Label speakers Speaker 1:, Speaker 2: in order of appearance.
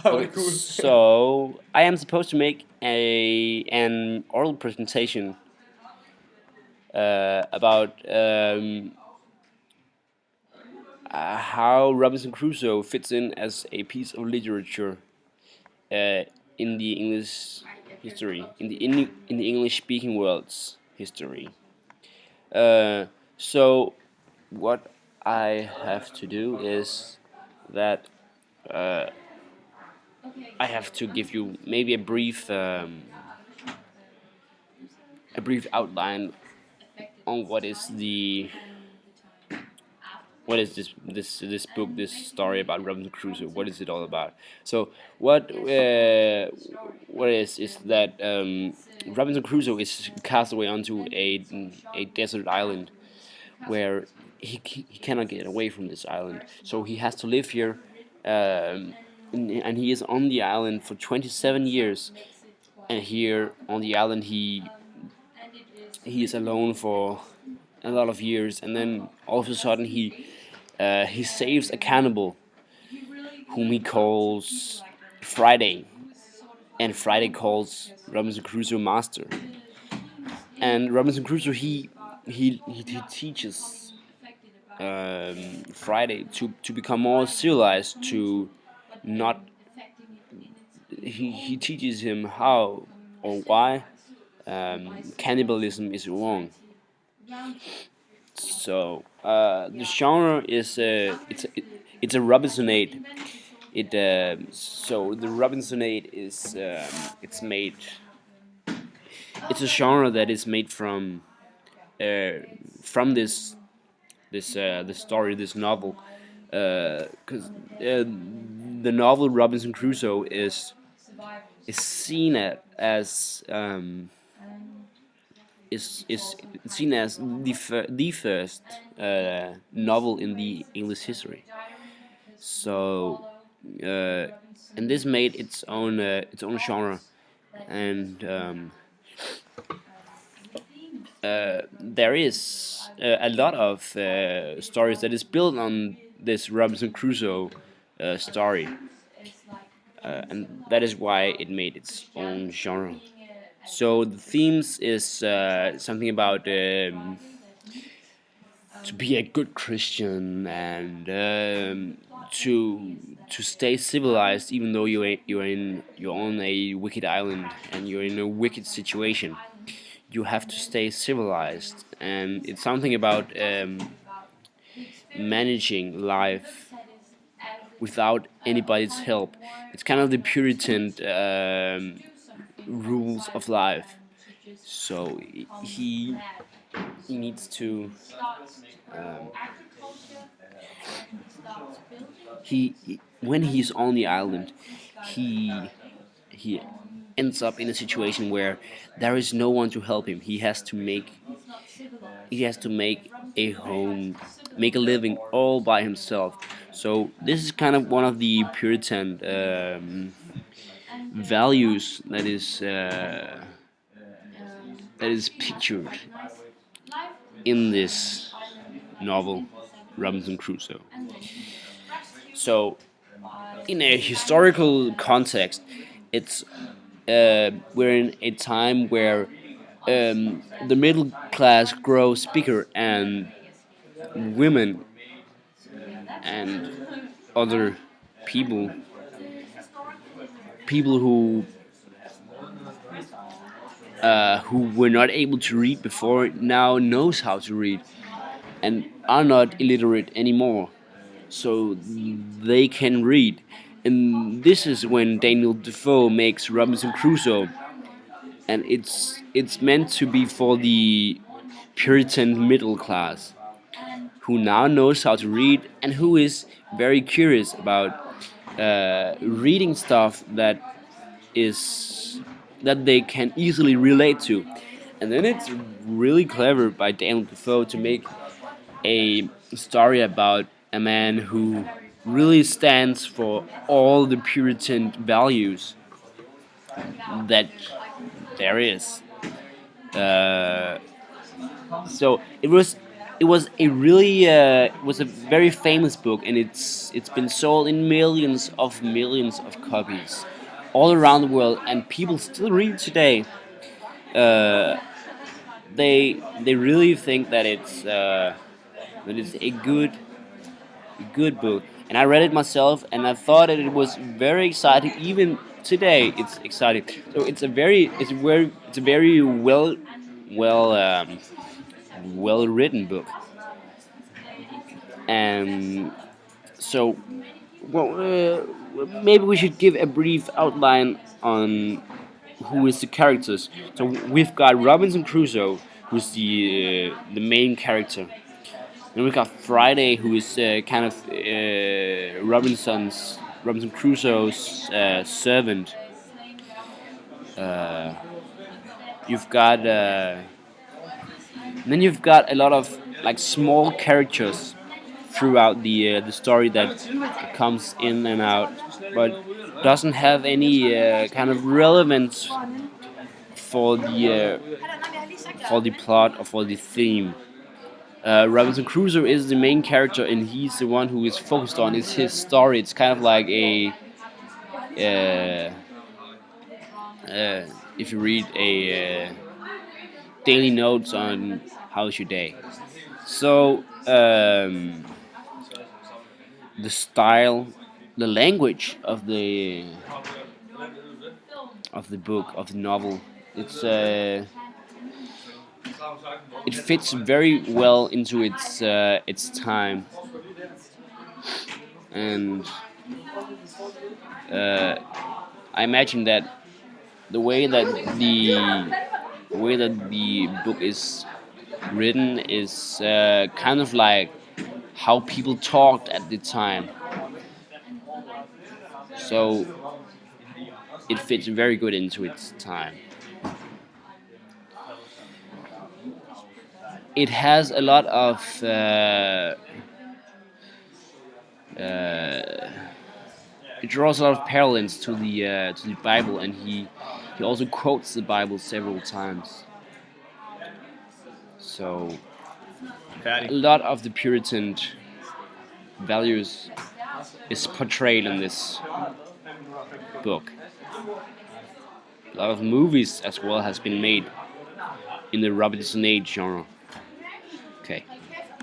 Speaker 1: Okay, so I am supposed to make an oral presentation about how Robinson Crusoe fits in as a piece of literature uh, in the English history, in the English speaking world's history. Uh, so what I have to do is that I have to give you maybe a brief outline on what is this book, this story about Robinson Crusoe. What is it all about? So what is that Robinson Crusoe is cast away onto a desert island where he cannot get away from this island. So he has to live here, and he is on the island for 27 years. And here on the island, he is alone for a lot of years, and then all of a sudden he saves a cannibal whom he calls Friday, and Friday calls Robinson Crusoe master. And Robinson Crusoe he teaches Friday to become more civilized, to not he teaches him how or why cannibalism is wrong. So the genre is it's a Robinsonade. So the Robinsonade is it's a genre that is made from this story, this novel, because the novel Robinson Crusoe is seen as is seen as the first novel in the English history. So and this made its own genre, and there is a lot of stories that is built on this Robinson Crusoe story, and that is why it made its own genre. So the themes is something about to be a good Christian, and to stay civilized even though you're on a wicked island and you're in a wicked situation. You have to stay civilized, and it's something about managing life without anybody's help. It's kind of the Puritan rules of life. So he needs to when he's on the island, he ends up in a situation where there is no one to help him. He has to make a home, make a living all by himself. So this is kind of one of the Puritan values that is pictured in this novel, Robinson Crusoe. So, in a historical context, it's we're in a time where the middle class grows bigger, and women and other people, people who were not able to read before now knows how to read and are not illiterate anymore, so they can read. And this is when Daniel Defoe makes Robinson Crusoe, and it's meant to be for the Puritan middle class who now knows how to read and who is very curious about reading stuff is that they can easily relate to. And then it's really clever by Daniel Defoe to make a story about a man who really stands for all the Puritan values that there is. Uh, so it was it was a really it was a very famous book, and it's been sold in millions of copies all around the world, and people still read it today. Uh, they really think that it's a good book, and I read it myself, and I thought that it was very exciting. Even today, it's exciting. So it's a very well well written book, and so well maybe we should give a brief outline on who is the characters. So we've got Robinson Crusoe, who's the main character. Then we've got Friday, who is kind of Robinson Crusoe's servant. Uh, you've got then you've got a lot of like small characters throughout the story that comes in and out, but doesn't have any kind of relevance for the plot or for the theme. Robinson Crusoe is the main character, and he's the one who is focused on. It's his story. It's kind of like a uh, if you read a daily notes on how's your day. So the style, the language of the book of the novel, it fits very well into its time, and uh, I imagine that the way that the book is written is kind of like how people talked at the time. So it fits very good into its time. It has a lot of uh, it draws a lot of parallels to the Bible, and he also quotes the Bible several times. So a lot of the Puritan values is portrayed in this book. A lot of movies as well has been made in the Robinson Age genre.